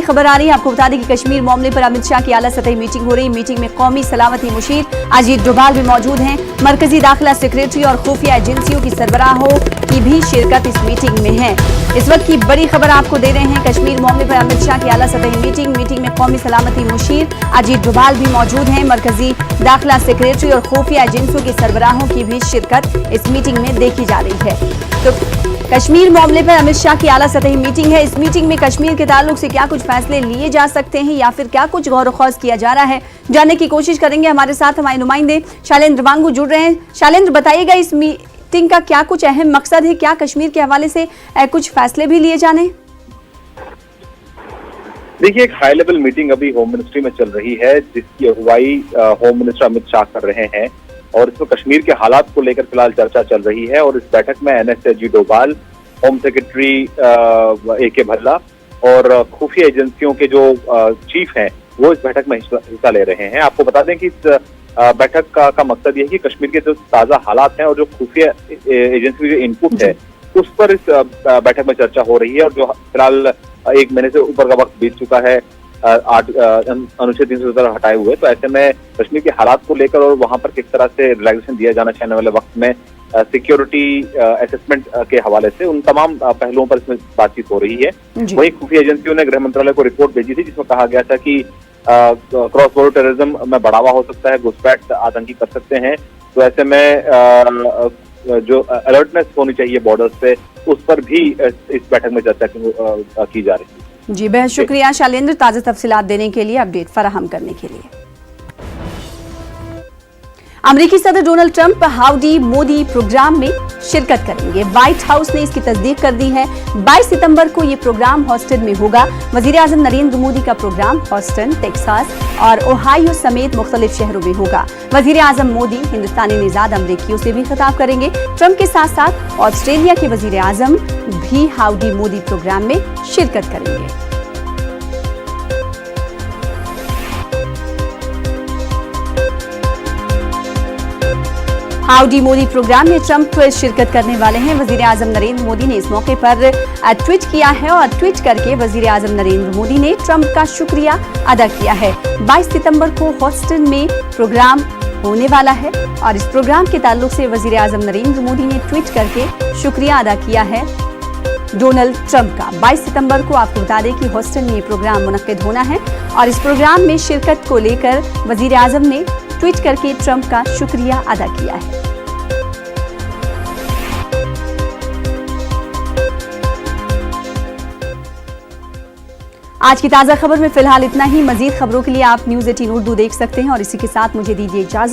खबर आ रही है, आपको बता दें कि कश्मीर मामले पर अमित शाह की आला सतही मीटिंग हो रही। मीटिंग में कौमी सलामती मुशीर अजीत डोभाल भी मौजूद हैं। मरकजी दाखिला सेक्रेटरी और खुफिया एजेंसियों की सरबराहों की भी शिरकत इस मीटिंग में है। इस वक्त की बड़ी खबर आपको दे रहे हैं, कश्मीर मामले पर अमित शाह की आला सतही मीटिंग में कौमी सलामती मुशीर अजीत डोभाल भी मौजूद हैं। मरकजी दाखिला सेक्रेटरी और खुफिया एजेंसियों की सरबराहों की भी शिरकत इस मीटिंग में देखी जा रही है। तो कश्मीर मामले पर अमित शाह की आला सतही मीटिंग है। इस मीटिंग में कश्मीर के ताल्लुक से क्या कुछ फैसले लिए जा सकते हैं या फिर क्या कुछ गौर खौज किया जा रहा है, जानने की कोशिश करेंगे। हमारे साथ हमारे नुमाइंदे शैलेंद्र वांगू जुड़ रहे हैं। शैलेंद्र, बताइएगा इस मीटिंग का क्या कुछ अहम मकसद है, क्या कश्मीर के हवाले से कुछ फैसले भी लिए जाने? देखिए, एक हाई लेवल मीटिंग अभी होम मिनिस्ट्री में चल रही है, जिसकी अगुवाई होम मिनिस्टर अमित शाह कर रहे हैं और इसमें कश्मीर के हालात को लेकर फिलहाल चर्चा चल रही है। और इस बैठक में NSA Ajit Doval, home secretary AK Bhalla और खुफिया एजेंसियों के जो चीफ हैं वो इस बैठक में हिस्सा ले रहे हैं। आपको बता दें कि इस बैठक का मकसद ये है कि कश्मीर के जो ताज़ा हालात हैं और जो खुफिया एजेंसी की जो इनपुट है उस पर इस बैठक में चर्चा हो रही है। और जो फिलहाल 1 महीने से ऊपर का वक्त बीत चुका है अनुच्छेद 370 हटाए हुए, तो ऐसे में कश्मीर के हालात को लेकर और वहां पर किस तरह से रिलैक्सेशन दिया जाना चाहिए वाले वक्त में सिक्योरिटी असेसमेंट के हवाले से उन तमाम पहलुओं पर इसमें बातचीत हो रही है। वहीं खुफिया एजेंसियों ने गृह मंत्रालय को रिपोर्ट भेजी थी, जिसमें कहा गया था कि क्रॉस बॉर्डर टेररिज्म में बढ़ावा हो सकता है, घुसपैठ आतंकी कर सकते हैं। तो ऐसे में जो अलर्टनेस होनी चाहिए बॉर्डर से, उस पर भी इस बैठक में चर्चा की जा रही है। जी, बेहद शुक्रिया शैलेंद्र, ताज़ा तफसीलात देने के लिए, अपडेट फराहम करने के लिए। अमेरिकी सदर Donald Trump howdy Modi program में शिरकत करेंगे। व्हाइट हाउस ने इसकी तस्दीक कर दी है। 22 सितंबर को ये प्रोग्राम हॉस्टन में होगा। वजीर आजम नरेंद्र मोदी का प्रोग्राम हॉस्टन, टेक्सास और ओहायो समेत मुख्तलिफ शहरों में होगा। वजीर आजम मोदी हिंदुस्तानी निजाद अमरीकियों से भी खिताब करेंगे। ट्रंप के साथ साथ ऑस्ट्रेलिया के वजीर आजम भी हाउडी मोदी प्रोग्राम में शिरकत करेंगे। हाउडी मोदी प्रोग्राम में ट्रंप शिरकत करने वाले हैं। वजीर आजम नरेंद्र मोदी ने इस मौके पर ट्वीट किया है और ट्वीट करके वजीर आजम नरेंद्र मोदी ने ट्रंप का शुक्रिया अदा किया है। 22 सितंबर को हॉस्टन में प्रोग्राम होने वाला है और इस प्रोग्राम के ताल्लुक से वजीर आजम नरेंद्र मोदी ने ट्वीट करके शुक्रिया अदा किया है डोनाल्ड ट्रंप का। 22 सितंबर को आपको बता दें कि हॉस्टन में प्रोग्राम मुनक्किद होना है और इस प्रोग्राम में शिरकत को लेकर वजीर आजम ने ट्वीट करके ट्रंप का शुक्रिया अदा किया है। आज की ताज़ा खबर में फिलहाल इतना ही। मजीद खबरों के लिए आप न्यूज़ 18 उर्दू देख सकते हैं और इसी के साथ मुझे दीजिए इजाज़त।